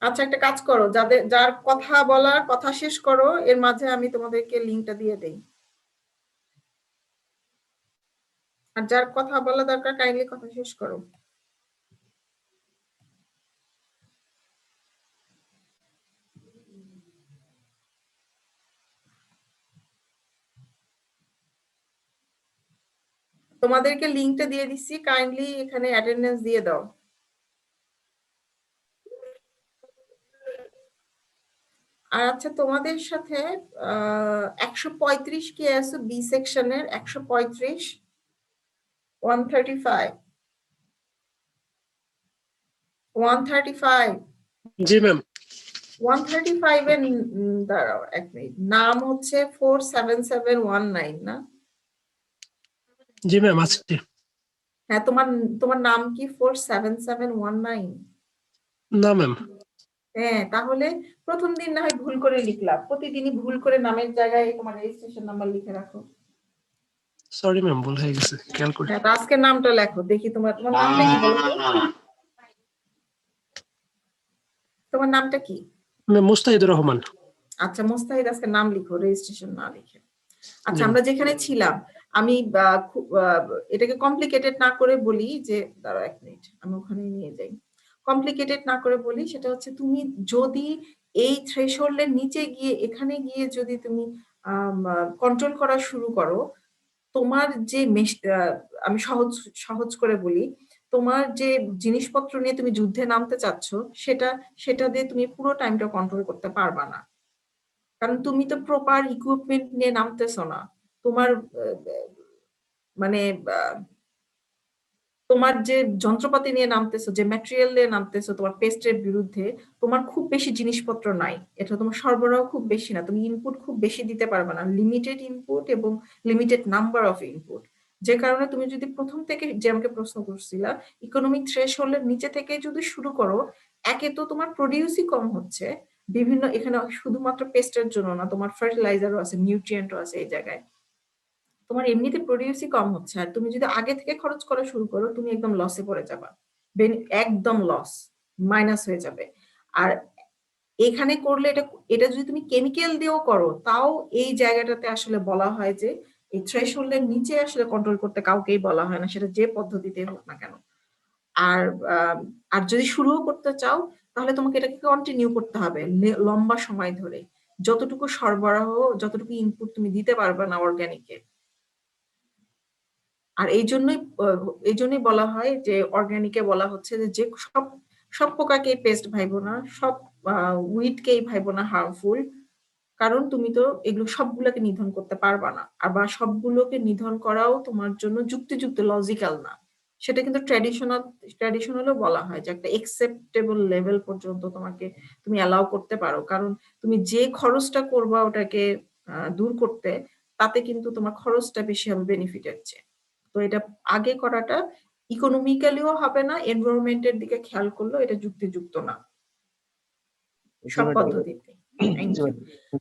S1: আচ্ছা একটা কাজ করো, যার কথা বলার কথা শেষ করো, এর মাঝে আমি তোমাদেরকে লিংকটা দিয়ে দেই, আর যার কথা বলা দরকার কাইন্ডলি কথা শেষ করো। তোমাদেরকে লিংকটা দিয়ে দিচ্ছি, কাইন্ডলি এখানে অ্যাটেন্ডেন্স দিয়ে দাও। আর আচ্ছা তোমাদের সাথে 135 কে আছে বি সেকশনের, 135 135 135
S5: জি ম্যাম।
S1: 135 এর দাঁড়াও এক মিনিট, নাম হচ্ছে 47719 না?
S5: জি ম্যাম আছে।
S1: হ্যাঁ তোমার তোমার নাম কি 47719?
S5: না ম্যাম।
S1: হ্যাঁ তাহলে প্রথম দিন না হয় ভুল করে লিখলাম, প্রতিদিনই ভুল করে নামের জায়গায় তোমার রেজিস্ট্রেশন নাম্বার লিখে রাখো।
S5: সরি ম্যাম, ভুল হয়ে গেছে, খেয়াল করি।
S1: হ্যাঁ আজকে নামটা লেখো দেখি, তোমার নামটা কি বলো তো? তোমার নামটা কি?
S5: ম্যাম মুস্তাহিদুর রহমান।
S1: আচ্ছা মুস্তাহিদ, আজকে নাম লিখো, রেজিস্ট্রেশন না লিখে। আচ্ছা
S5: জি।
S1: আমরা যেখানে ছিলাম, আমি এটাকে কমপ্লিকেটেড না করে বলি যে, দাঁড়াও এক মিনিট আমি ওখানে নিয়ে যাই, কমপ্লিকেটেড না করে বলি, সেটা হচ্ছে তুমি যদি এই থ্রেশহোল্ডের নিচে গিয়ে এখানে গিয়ে যদি তুমি কন্ট্রোল করা শুরু করো, তোমার যে আমি সহজ সহজ করে বলি, তোমার যে জিনিসপত্র নিয়ে তুমি যুদ্ধে নামতে চাচ্ছ সেটা সেটা দিয়ে তুমি পুরো টাইমটা কন্ট্রোল করতে পারবা না, কারণ তুমি তো প্রপার ইকুইপমেন্ট নিয়ে নামতেছো না। তোমার মানে তোমার যে যন্ত্রপাতি নিয়ে নামতেছো, যে ম্যাটেরিয়াল নিয়ে নামতেছো তোমার পেস্টের বিরুদ্ধে, তোমার খুব বেশি জিনিসপত্র নাই, এটা তোমার সরবরাহ খুব বেশি না, তুমি ইনপুট খুব বেশি দিতে পারবে না, লিমিটেড ইনপুট এবং লিমিটেড নাম্বার অফ ইনপুট। যে কারণে তুমি যদি প্রথম থেকে, যে আমাকে প্রশ্ন করছিলা, ইকোনমিক থ্রেশহোল্ডের নিচে থেকে যদি শুরু করো, একে তো তোমার প্রডিউসই কম হচ্ছে, বিভিন্ন এখানে শুধুমাত্র পেস্টের জন্য না, তোমার ফার্টিলাইজারও আছে, নিউট্রিয়েন্টও আছে এই জায়গায়, তোমার এমনিতে প্রোডিউসই কম হচ্ছে, আর তুমি যদি আগে থেকে খরচ করা শুরু করো তুমি একদম লসে পড়ে যাবা, একদম লস, মাইনাস হয়ে যাবে। আর এখানে করলে এটা এটা যদি তুমি কেমিক্যাল দিয়েও করো তাও এই জায়গাটাতে আসলে বলা হয় যে এই থ্রেশহোল্ডের নিচে আসলে কন্ট্রোল করতে কাউকেই বলা হয় না, সেটা যে পদ্ধতিতে হোক না কেন। আর আর যদি শুরুও করতে চাও তাহলে তোমাকে এটাকে কন্টিনিউ করতে হবে লম্বা সময় ধরে, যতটুকু সরবরাহ, যতটুকু ইনপুট তুমি দিতে পারবে না অর্গানিকে। আর এই জন্যই বলা হয় যে অর্গানিকে বলা হচ্ছে যে সব সব পোকাকে পেস্ট ভাইবো না, সব উইডকেই ভাইবো না হার্মফুল, কারণ তুমি তো এগুলো সবগুলোকে নিধন করতে পারবা না, আবার সবগুলোকে নিধন করাও তোমার জন্য যুক্তিযুক্ত, লজিক্যাল না। সেটা কিন্তু ট্র্যাডিশনালও বলা হয় যে একটা একসেপ্টেবল লেভেল পর্যন্ত তুমি অ্যালাউ করতে পারো, কারণ তুমি যে খরচটা করবা ওটাকে দূর করতে, তাতে কিন্তু তোমার খরচটা বেশি হবে বেনিফিটের চেয়ে। তো এটা আগে করাটা ইকোনমিক্যালিও হবে না, এনভায়রনমেন্টের দিকে খেয়াল করলেও এটা যুক্তিযুক্ত না সব পদ্ধতিতে। Thank you.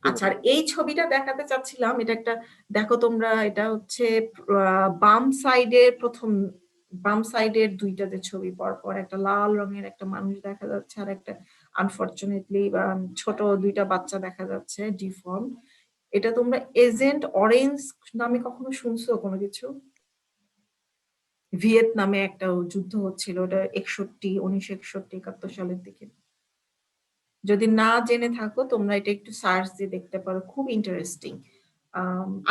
S1: আচ্ছা, আর এই ছবিটা দেখাতে চাচ্ছিলাম, এটা একটা, দেখো তোমরা, এটা হচ্ছে বাম সাইডের দুইটা যে ছবি পরপর, একটা লাল রঙের একটা মানুষ দেখা যাচ্ছে, আর একটা আনফরচুনেটলি ছোট দুইটা বাচ্চা দেখা যাচ্ছে ডিফর্ম। এটা তোমরা এজেন্ট অরেঞ্জ নামে কখনো শুনছো কোনো কিছু? ভিয়েতনামে একটা যুদ্ধ হচ্ছিল, ওটা 1961-71 সালের দিকে। যদি না জেনে থাকো তোমরা এটা একটু সার্চ দিয়ে দেখতে পারো, খুব ইন্টারেস্টিং।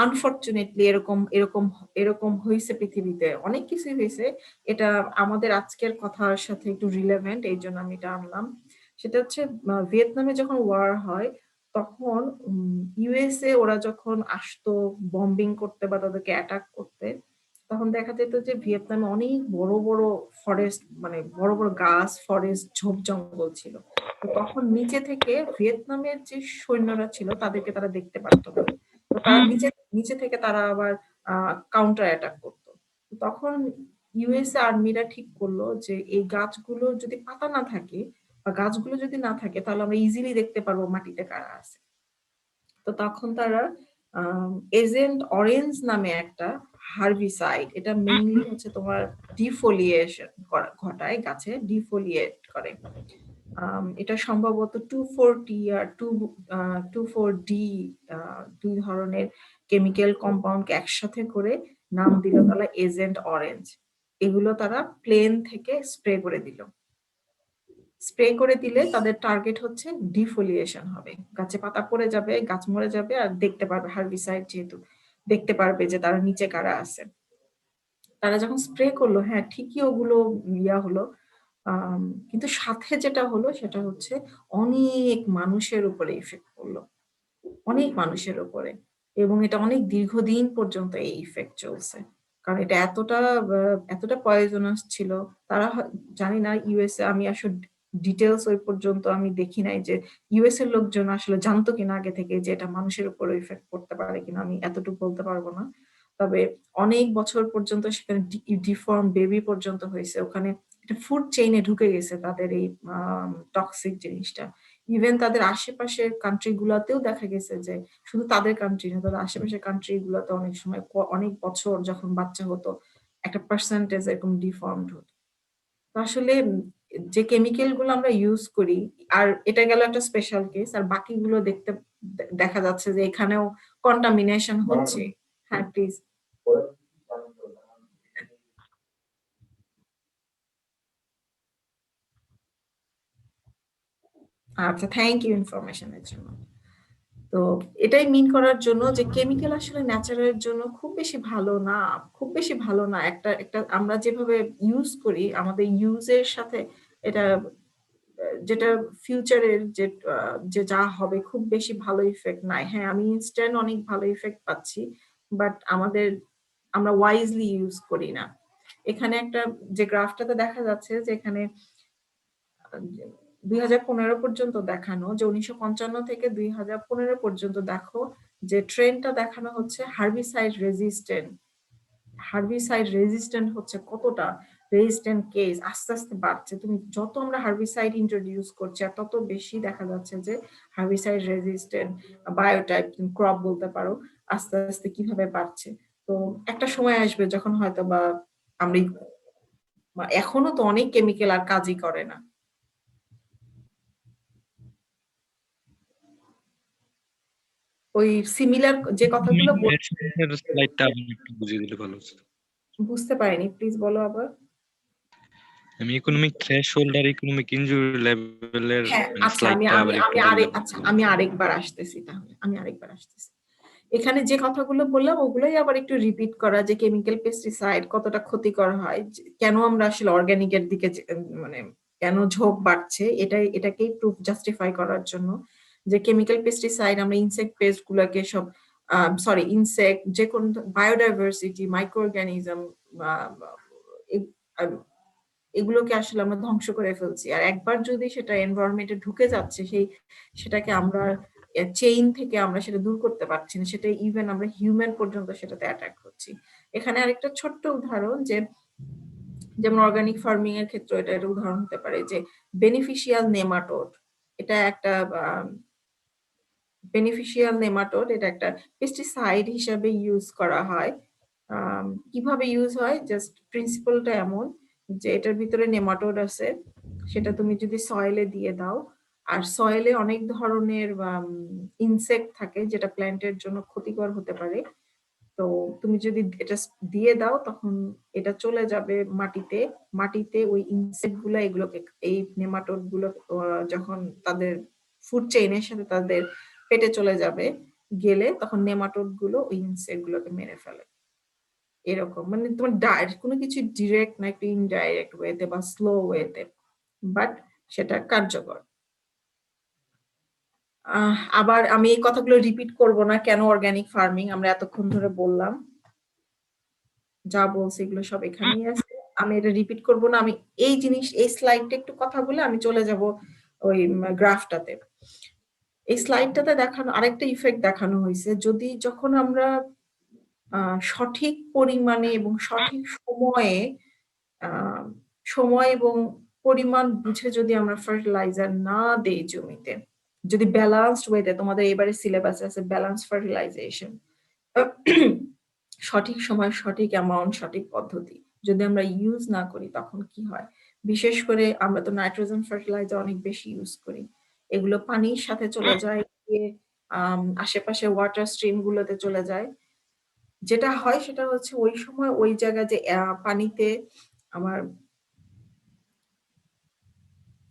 S1: আনফরচুনেটলি এরকম এরকম এরকম হয়েছে পৃথিবীতে, অনেক কিছুই হয়েছে। এটা আমাদের আজকের কথার সাথে একটু রিলেভেন্ট, এই জন্য আমি এটা আনলাম। সেটা হচ্ছে ভিয়েতনামে যখন ওয়ার হয় তখন ইউএসএ ওরা যখন আসতো বম্বিং করতে বা তাদেরকে অ্যাটাক করতে, তখন দেখা যেত যে ভিয়েতনামে অনেক বড় বড় ফরেস্ট, মানে বড় বড় গাছ, ফরেস্ট, ঝোপ জঙ্গল ছিল। তো তখন নিচে থেকে ভিয়েতনামের যে সৈন্যরা ছিল তাদেরকে তারা দেখতে পারতো না, তো তারা নিচে থেকে তারা আবার কাউন্টার অ্যাটাক করতো। তখন ইউএসএ আর্মিরা ঠিক করলো যে এই গাছগুলো যদি পাতা না থাকে বা গাছগুলো যদি না থাকে তাহলে আমরা ইজিলি দেখতে পারবো মাটিতে কারা আছে। তো তখন তারা এজেন্ট অরেঞ্জ নামে একটা হার্বিসাইড, এটা মেইনলি হচ্ছে তোমার ডিফোলিয়েশন ঘটায়, গাছে ডিফোলিয়েট করে। এটা সম্ভবত 2,4-D আর 2,4-D দুই ধরনের কেমিক্যাল কম্পাউন্ডকে একসাথে করে নাম দিল তারা এজেন্ট অরেঞ্জ। এগুলো তারা প্লেন থেকে স্প্রে করে দিল। স্প্রে করে দিলে তাদের টার্গেট হচ্ছে ডিফোলিয়েশন হবে, গাছে পাতা পড়ে যাবে, গাছ মরে যাবে, আর দেখতে পারবে, হার্বিসাইড যেহেতু, দেখতে পারবে যে তারা নিচে কারা আছে। তারা যখন স্প্রে করলো, হ্যাঁ ঠিকই ওগুলো ইয়া হলো, কিন্তু সাথে যেটা হলো সেটা হচ্ছে অনেক মানুষের উপরে ইফেক্ট পড়লো, অনেক মানুষের উপরে, এবং এটা অনেক দীর্ঘদিন পর্যন্ত এই ইফেক্ট চলছে, কারণ এটা এতটা পয়জনাস ছিল। তারা জানি না ইউএসএ, আমি আসলে ডিটেলস ওই পর্যন্ত আমি দেখি নাই যে ইউএস এর লোকজন আসলে জানতো কিনা আগে থেকে যে এটা মানুষের উপরে ইফেক্ট করতে পারে কিনা, আমি এতটুকু বলতে পারবো না। তবে অনেক বছর পর্যন্ত সেখানে ডিফর্ম বেবি পর্যন্ত হয়েছে, ওখানে একটা ফুড চেইনে ঢুকে গেছে তাদের এই টক্সিক জিনিসটা। ইভেন তাদের আশেপাশের কান্ট্রি গুলাতেও দেখা গেছে যে শুধু তাদের কান্ট্রি না, তাদের আশেপাশের কান্ট্রি গুলাতে অনেক সময় অনেক বছর যখন বাচ্চা হতো একটা পার্সেন্টেজ এরকম ডিফর্মড হতো। তো আসলে যে কেমিক্যাল গুলো আমরা ইউজ করি, আর এটা গেল একটা স্পেশাল কেস, আর বাকিগুলো দেখা যাচ্ছে যে এখানেও কন্টামিনেশন হচ্ছে। হ্যাঁ প্লিজ। আচ্ছা, থ্যাংক ইউ ইনফরমেশনের জন্য। তো এটাই মিন করার জন্য যে কেমিক্যাল আসলে ন্যাচারের জন্য খুব বেশি ভালো না, খুব বেশি ভালো না। একটা একটা আমরা যেভাবে ইউজ করি আমাদের ইউজের সাথে এটা যেটা ফিউচারের যে যা হবে খুব বেশি ভালো ইফেক্ট নাই। হ্যাঁ আমি ইনস্ট্যান্ট অনেক ভালো ইফেক্ট পাচ্ছি, বাট আমরা ওয়াইজলি ইউজ করি না। এখানে একটা যে গ্রাফটাতে দেখা যাচ্ছে যে এখানে 2015 পর্যন্ত দেখানো, যে 1955 থেকে 2015 পর্যন্ত দেখো যে ট্রেন্ডটা দেখানো হচ্ছে হার্বিসাইড রেজিস্ট্যান্ট হচ্ছে কতটা রেজিস্ট্যান্ট কেস আস্তে আস্তে বাড়ছে। তুমি যত আমরা হার্বিসাইড ইন্ট্রোডিউস করছি তত বেশি দেখা যাচ্ছে যে হার্বিসাইড রেজিস্ট্যান্ট বায়োটাইপ, ক্রপ বলতে পারো, আস্তে আস্তে কিভাবে বাড়ছে। তো একটা সময় আসবে যখন হয়তো বা আমরা এখনো তো অনেক কেমিক্যাল আর কাজই করে না। ওই সিমিলার যে কথাগুলো
S2: স্লাইডটা আবার একটু বুঝিয়ে দিলে ভালো হতো।
S1: বুঝতে পারিনি, প্লিজ বলো আবার।
S2: আমি ইকোনমিক থ্রেশহোল্ড আর ইকোনমিক ইনজুরি লেভেলের
S1: হ্যাঁ,
S2: মানে
S1: আচ্ছা
S2: স্লাইডটা আবার একটু বললে ভালো হতো।
S1: আমি আরেকবার আসতেছি তাহলে, আমি আরেকবার আসতেছি। এখানে যে কথাগুলো বললাম ওগুলোই আবার একটু রিপিট করা, যে কেমিক্যাল পেস্টিসাইড কতটা ক্ষতিকর হয়, কেন আমরা আসলে অর্গানিকের দিকে মানে কেন ঝোঁক বাড়ছে, এটাকেই প্রুফ জাস্টিফাই করার জন্য যে কেমিক্যাল পেস্টিসাইড আমরা ইনসেক্ট পেস্ট গুলাকে সব ইনসেক্ট যে কোন বায়োডাইভার্সিটি মাইক্রো অর্গানিজম এগুলোকে আসলে আমরা ধ্বংস করে ফেলছি। আর একবার যদি সেটা এনভায়রনমেন্টে ঢুকে যাচ্ছে সেটাকে আমরা চেইন থেকে আমরা সেটা দূর করতে পারছি না, সেটা ইভেন আমরা হিউম্যান পর্যন্ত সেটাতে অ্যাটাক হচ্ছি। এখানে আরেকটা ছোট্ট উদাহরণ, যেমন অর্গানিক ফার্মিং এর ক্ষেত্রে এটা উদাহরণ হতে পারে যে বেনিফিশিয়াল নেমাটোড। এটা একটা এটা একটা পেস্টিসাইড হিসাবে ইউজ করা হয়। কিভাবে ইউজ হয়, জাস্ট প্রিন্সিপালটা এমন যে এটার ভিতরে নেমাটোড আছে, সেটা তুমি যদি সয়েলে দিয়ে দাও, আর সয়েলে অনেক ধরনের ইনসেক্ট থাকে যেটা প্ল্যান্টের জন্য ক্ষতিকর হতে পারে। তো তুমি যদি এটা দিয়ে দাও তখন এটা চলে যাবে মাটিতে ওই ইনসেক্ট গুলো এগুলোকে, এই নেমাটোড গুলো যখন তাদের ফুড চেইনের সাথে তাদের পেটে চলে যাবে, গেলে তখন নেমাটোড গুলো ওই ইনসেক্ট গুলোকে মেরে ফেলে। এরকম মানে তোমার কোনো কিছু ডিরেক্ট না, একটু ইনডাইরেক্ট ওয়েতে বা স্লো ওয়েতে, বাট সেটা কার্যকর। আবার আমি এই কথাগুলো রিপিট করব না, কেন অর্গানিক ফার্মিং আমরা এতক্ষণ ধরে বললাম, যা বলছি এগুলো সব এখানেই আছে, আমি এটা রিপিট করব না। আমি এই স্লাইডটা একটু কথা বলে আমি চলে যাব ওই গ্রাফটাতে। এই স্লাইডটাতে দেখানো আরেকটা ইফেক্ট দেখানো হয়েছে, যখন আমরা সঠিক পরিমাণে এবং সঠিক সময় এবং পরিমাণ বুঝে যদি আমরা ফার্টিলাইজার না দেই জমিতে, যদি ব্যালান্সড ওয়েতে, তোমাদের এবারে সিলেবাসে আছে ব্যালান্স ফার্টিলাইজেশন, সঠিক সময় সঠিক অ্যামাউন্ট সঠিক পদ্ধতি যদি আমরা ইউজ না করি তখন কি হয়। বিশেষ করে আমরা তো নাইট্রোজেন ফার্টিলাইজার অনেক বেশি ইউজ করি, এগুলো পানির সাথে চলে যায়, আশেপাশে ওয়াটার স্ট্রিম গুলোতে চলে যায়। যেটা হয় সেটা হচ্ছে ওই সময় ওই জায়গায় যে পানিতে আমার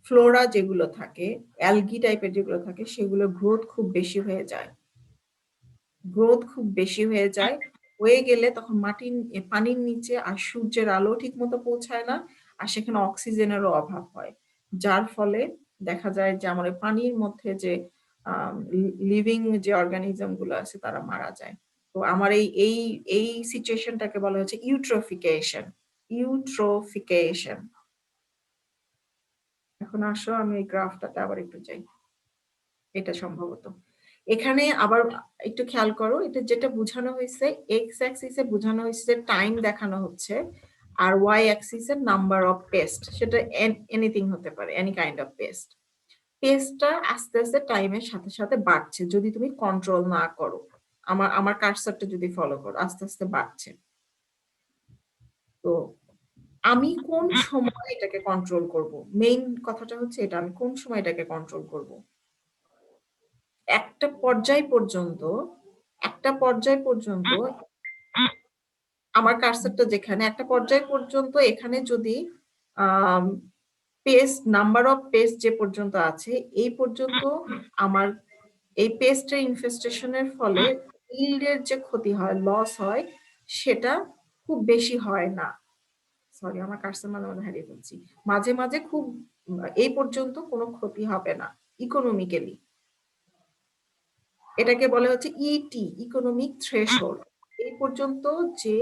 S1: ফ্লোরা যেগুলো থাকে, অ্যালগি টাইপের যেগুলো থাকে, সেগুলো গ্রোথ খুব বেশি হয়ে যায়। হয়ে গেলে তখন পানির নিচে আর সূর্যের আলো ঠিক মতো পৌঁছায় না, আর সেখানে অক্সিজেনেরও অভাব হয়, যার ফলে দেখা যায় যে আমাদের পানির মধ্যে যে লিভিং যে অর্গানিজম গুলো আছে তারা মারা যায়। তো আমার এই সিচুয়েশনটাকে বলা হচ্ছে ইউট্রোফিকেশন। এখন আসো আমি এই গ্রাফটাতে আবার একটু যাই, এটা সম্ভবত এখানে আবার একটু খেয়াল করো, এটা যেটা বোঝানো হয়েছে এক্স অ্যাক্সিসে বোঝানো হয়েছে যে টাইম দেখানো হচ্ছে, আর ওয়াই অ্যাক্সিসে নাম্বার অফ পেস্ট, সেটা এনিথিং হতে পারে, এনি কাইন্ড অফ পেস্টটা আস্তে আস্তে টাইমের সাথে সাথে বাড়ছে যদি তুমি কন্ট্রোল না করো। আমার কার্সারটা যদি ফলো করো আস্তে আস্তে বাড়ছে। তো আমি কোন সময় এটাকে কন্ট্রোল করব, মেইন কথাটা হচ্ছে এটা, আমি কোন সময় এটাকে কন্ট্রোল করব। একটা পর্যায় পর্যন্ত আমার কার্সারটা যেখানে, একটা পর্যায় পর্যন্ত এখানে যদি নাম্বার অফ পেস্ট যে পর্যন্ত আছে এই পর্যন্ত আমার এই পেস্টের ইনফেস্টেশনের ফলে ইল্ডের যে ক্ষতি হয়, লস হয়, সেটা খুব বেশি হয় না। সরি, আমার কার্সার মাঝে মাঝে হারিয়ে ফেলছি। মাঝে মাঝে খুব এই পর্যন্ত কোনো ক্ষতি হবে না ইকোনমিক্যালি। এটাকে বলে হচ্ছে ইকোনমিক থ্রেশহোল্ড। এই পর্যন্ত যে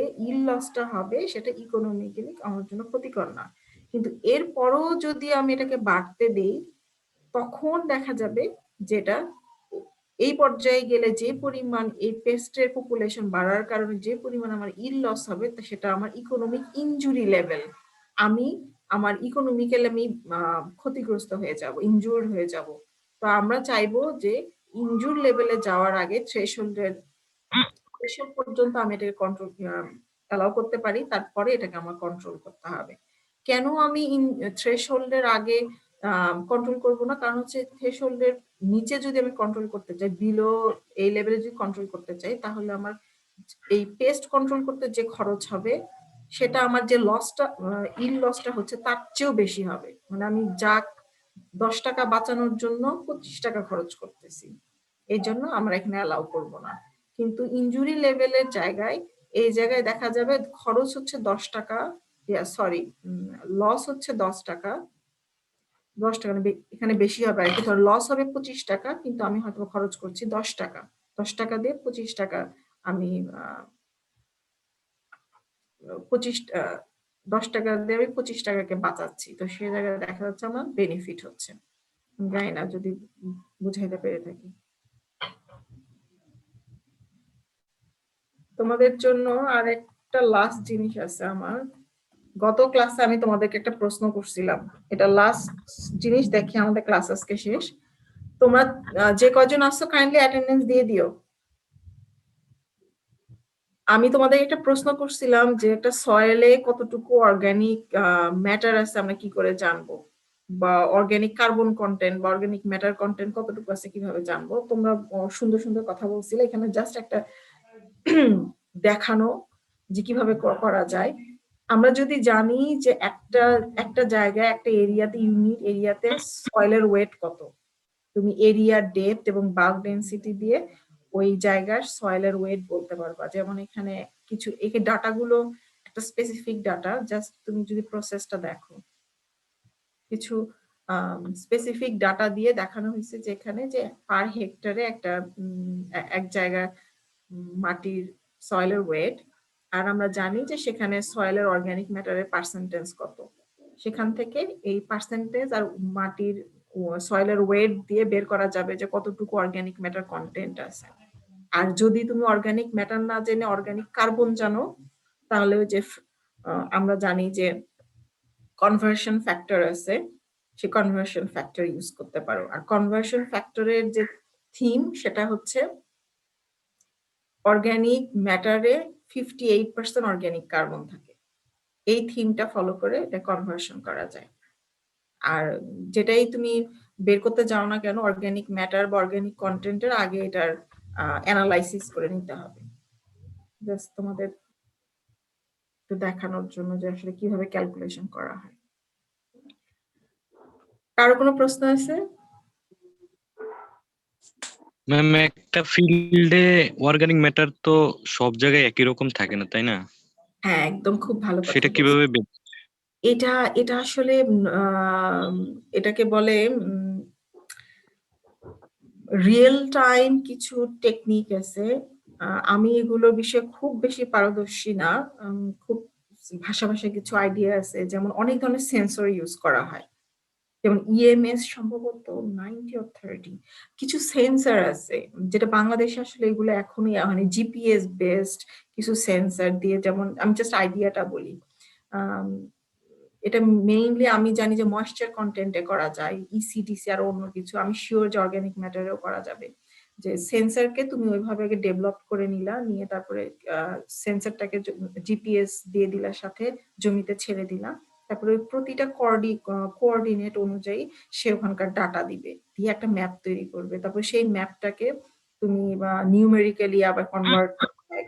S1: লসটা হবে সেটা ইকোনমিক্যালি আমার জন্য ক্ষতিকর না, কিন্তু এরপরও যদি আমি এটাকে বাড়তে দেই তখন দেখা যাবে যেটা এই পর্যায়ে গেলে যে পরিমাণ এই পেস্টের পপুলেশন বাড়ার কারণে যে পরিমাণ আমার লস হবে সেটা আমার ইকোনমিক ইনজুরি লেভেল, আমার ইকোনমিক্যালি আমি ক্ষতিগ্রস্ত হয়ে যাব, ইনজুর্ড হয়ে যাব। তো আমরা চাইবো যে ইনজুর লেভেলে যাওয়ার আগে থ্রেশহোল্ডের থ্রেশহোল্ড পর্যন্ত আমি এটাকে কন্ট্রোল অ্যালাউ করতে পারি, তারপরে এটাকে আমার কন্ট্রোল করতে হবে। কেন আমি থ্রেশহোল্ডের আগে কন্ট্রোল করব না? কারণ হচ্ছে থ্রেশহোল্ডের নিচে যদি আমি কন্ট্রোল করতে চাই, বিলো এই লেভেলে যদি কন্ট্রোল করতে চাই, তাহলে আমার এই পেস্ট কন্ট্রোল করতে যে খরচ হবে সেটা আমার যে লসটা লসটা হচ্ছে তার চেয়েও বেশি হবে। মানে আমি যা 10 টাকা বাঁচানোর জন্য 25 টাকা খরচ করতেছি, এই জন্য আমরা এখানে অ্যালাউ করব না। কিন্তু ইনজুরি লেভেলের জায়গায় এই জায়গায় দেখা যাবে খরচ হচ্ছে 10 টাকা, সরি লস হচ্ছে 10 টাকা, 10 টাকা এখানে বেশি হবে আর কি, ধর লস হবে 25 টাকা, কিন্তু আমি হয়তো খরচ করছি 10 টাকা, 10 টাকা দিয়ে 25 টাকা আমি 10 টাকা দিয়ে আমি 25 টাকাকে বাঁচাচ্ছি। তো সেই জায়গায় দেখা যাচ্ছে আমার বেনিফিট হচ্ছে। জানি না যদি বুঝাইতে পেরে থাকি। তোমাদের জন্য আর একটা লাস্ট জিনিস আছে আমার। গত ক্লাসে আমি তোমাদেরকে একটা প্রশ্ন করছিলাম, এটা লাস্ট জিনিস দেখি আমাদের ক্লাস আজকে শেষ। তোমরা যে কয়জন আসছো কাইন্ডলি অ্যাটেন্ডেন্স দিয়ে দিও। আমি তোমাদের একটা প্রশ্ন করছিলাম যে একটা সয়েলে কতটুকু অর্গানিক ম্যাটার আছে আমরা কি করে জানবো, বা অর্গানিক কার্বন কন্টেন্ট বা অর্গানিক ম্যাটার কন্টেন্ট কতটুকু আছে কিভাবে জানবো। তোমরা সুন্দর সুন্দর কথা বলছিলে, এখানে জাস্ট একটা দেখানো যে কিভাবে করা যায়। আমরা যদি জানি যে একটা জায়গায় একটা এরিয়াতে ইউনিট এরিয়াতে সয়েলের ওয়েট কত, তুমি এরিয়া ডেপথ এবং বাল্ক ডেনসিটি দিয়ে ওই জায়গার সয়েলের ওয়েট বলতে পারবা। যেমন এখানে কিছু এই ডাটাগুলো একটা স্পেসিফিক ডাটা, জাস্ট তুমি যদি প্রসেসটা দেখো, কিছু স্পেসিফিক ডাটা দিয়ে দেখানো হয়েছে যে এখানে যে পার হেক্টরে একটা এক জায়গা মাটির সয়েলের ওয়েট, আর আমরা জানি যে সেখানে সয়েলের অর্গানিক ম্যাটারের পার্সেন্টেজ কত। সেখান থেকে এই পার্সেন্টেজ আর মাটির সয়েলের ওয়েট দিয়ে বের করা যাবে যে কতটুকু অর্গানিক ম্যাটার কন্টেন্ট আছে। আর যদি তুমি অর্গানিক ম্যাটার না জেনে অর্গানিক কার্বন জানো, তাহলে ওই যে আমরা জানি যে কনভার্সন ফ্যাক্টর আছে, সে কনভার্সন ফ্যাক্টর ইউজ করতে পারো। আর কনভার্সন ফ্যাক্টরের যে থিম সেটা হচ্ছে অর্গানিক ম্যাটারে 58% অর্গানিক কার্বন থাকে। এই থিমটা ফলো করে এটা কনভার্সন করা যায়। আর যেটাই তুমি বের করতে যাও না কেন, অর্গানিক ম্যাটার বা অর্গানিক কন্টেন্টের আগে এটার অ্যানালাইসিস করে নিতে হবে। জাস্ট তোমাদের একটু দেখানোর জন্য যে আসলে কিভাবে ক্যালকুলেশন করা হয়। কারো কোনো প্রশ্ন আছে?
S2: ম্যাম, একটা ফিল্ডে অর্গানিক ম্যাটার তো সব জায়গায় একই রকম থাকে না, তাই না?
S1: হ্যাঁ, একদম খুব ভালো কথা
S2: সেটা
S1: বলছো।
S2: কিভাবে
S1: এটা এটা আসলে এটাকে বলে রিয়েল টাইম কিছু টেকনিক আছে। আমি এগুলোর বিষয়ে খুব বেশি পারদর্শী না, খুব ভাষা কিছু আইডিয়া আছে। যেমন অনেক ধরনের সেন্সর ইউজ করা হয়, যেমন ইএমএস সম্ভবত 90 or 30 কিছু সেন্সর আছে, যেটা বাংলাদেশে আসলে এগুলো এখনই মানে জিপিএস বেসড কিছু সেন্সর দিয়ে, যেমন আমি জাস্ট আইডিয়াটা বলি। এটা মেইনলি আমি জানি যে ময়েশ্চার কন্টেন্টে করা যায়, ইসিডিসি আর অন্য কিছু, আমি শিওর যে অর্গানিক ম্যাটারেও করা যাবে। যে সেন্সরকে তুমি ওইভাবে ডেভেলপ করে নিলা, নিয়ে তারপরে সেন্সরটাকে জিপিএস দিয়ে দিলা, সাথে জমিতে ছেড়ে দিলা, তারপরে প্রতিটা কোঅর্ডিনেট অনুযায়ী সে ওখানকার ডাটা দিবে, দিয়ে একটা ম্যাপ তৈরি করবে। তারপর সেই ম্যাপটাকে তুমি বা নিউমেরিক্যালি আবার কনভার্ট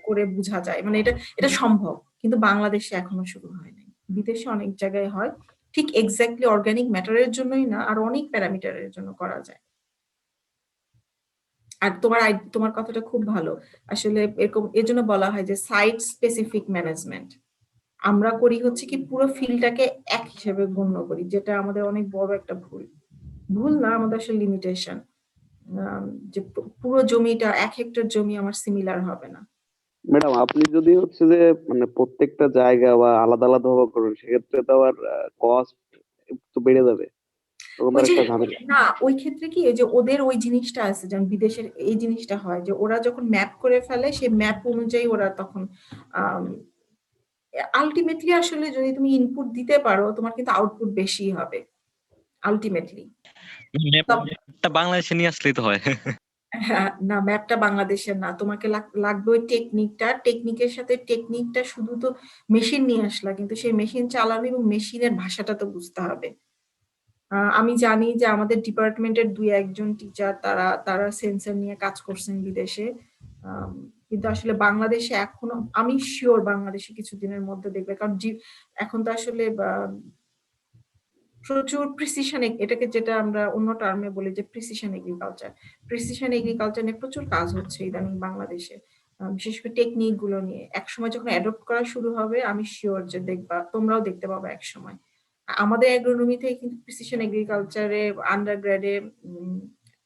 S1: করে বোঝা যায়। মানে এটা সম্ভব, কিন্তু বাংলাদেশে এখনো শুরু হয়নি। বিদেশে অনেক জায়গায় হয়, ঠিক এক্স্যাক্টলি অর্গানিক ম্যাটারের জন্যই না, আর অনেক প্যারামিটারের জন্য করা যায়। আর তোমার কথাটা খুব ভালো, আসলে এরকম এর জন্য বলা হয় যে সাইট স্পেসিফিক ম্যানেজমেন্ট। আমরা করি হচ্ছে কি পুরো ফিল্ডটাকে এক হিসেবে গণ্য করি, যেটা আমাদের অনেক বড় একটা ভুল না, আমাদের আসলে লিমিটেশন, যে পুরো জমিটা 1 হেক্টর জমি আমার সিমিলার হবে না।
S3: ম্যাডাম, আপনি যদি হচ্ছে যে মানে প্রত্যেকটা জায়গা বা আলাদা আলাদা ভাবে করেন, সেক্ষেত্রে তো আবার কস্ট একটু বেড়ে যাবে, তখন
S1: ওই
S3: তো
S1: যে
S3: একটা ঝামেলা।
S1: না, ওই ক্ষেত্রে কি যে ওদের ওই জিনিসটা আছে, যেমন বিদেশের এই জিনিসটা হয় যে ওরা যখন ম্যাপ করে ফেলে, সেই ম্যাপ অনুযায়ী ওরা তখন আলটিমেটলি আসলে যদি তুমি ইনপুট দিতে পারো, তোমার কিন্তু আউটপুট বেশি হবে আলটিমেটলি।
S2: ম্যাপটা বাংলাদেশে নিয়ে আসলেই তো হয়।
S1: হ্যাঁ, না ম্যাপটা বাংলাদেশের না। তোমাকে লাগবে ওই টেকনিকের সাথে টেকনিকটা শুধু তো মেশিন নিয়ে আসলা, কিন্তু সেই মেশিন চালানো এবং মেশিনের ভাষাটা তো বুঝতে হবে। আমি জানি যে আমাদের ডিপার্টমেন্টের 2-1 জন টিচার তারা সেন্সর নিয়ে কাজ করছেন বিদেশে, কিন্তু আসলে বাংলাদেশে এখনো আমি শিওর বাংলাদেশে কিছুদিনের মধ্যে দেখবে, কারণ এখন তো আসলে প্রচুর প্রিসিশন, এটাকে যেটা আমরা অন্য টার্মে বলি যে প্রিসিশন এগ্রিকালচার নিয়ে প্রচুর কাজ হচ্ছে ইদানিং বাংলাদেশে, বিশেষ করে টেকনিক গুলো নিয়ে। একসময় যখন অ্যাডপ্ট করা শুরু হবে আমি শিওর যে দেখবা, তোমরাও দেখতে পাবে একসময়। আমাদের অ্যাগ্রোনমি থেকে কিন্তু প্রিসিশন এগ্রিকালচারে আন্ডার গ্রেডে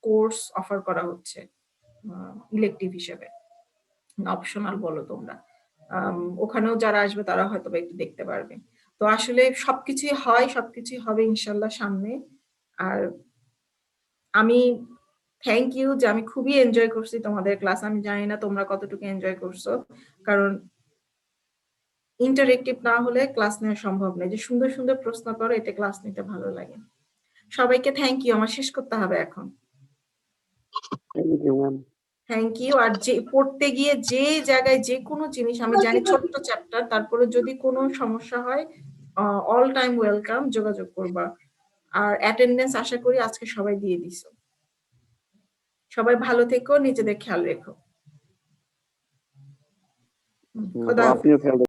S1: কোর্স অফার করা হচ্ছে ইলেকটিভ হিসেবে, অপশনাল বলো তোমরা। ওখানেও যারা আসবে তারা হয়তো একটু দেখতে পারবে। তো আসলে সবকিছুই হবে ইনশাল্লাহ সামনে। আর আমি থ্যাংক ইউ যে আমি খুবই এনজয় করছি তোমাদের ক্লাস। আমি জানি না তোমরা কতটুকু এনজয় করছো, কারণ ইন্টারেক্টিভ না হলে ক্লাস নেওয়া সম্ভব নয়। যে সুন্দর সুন্দর প্রশ্ন করো, এতে ক্লাস নিতে ভালো লাগে। সবাইকে থ্যাংক ইউ। আমার শেষ করতে হবে এখন।
S3: Thank you ma'am.
S1: Thank you. আর যে পড়তে গিয়ে যে জায়গায় যে কোনো জিনিস, আমি জানি ছোট্ট চ্যাপ্টার, তারপরে যদি কোনো সমস্যা হয় অল টাইম ওয়েলকাম, যোগাযোগ করবা। আর অ্যাটেন্ডেন্স আশা করি আজকে সবাই দিয়ে দিছো। সবাই ভালো থেকো, নিজেদের খেয়াল রেখো। খোদা হাফেজ।
S3: আপনিও খেয়াল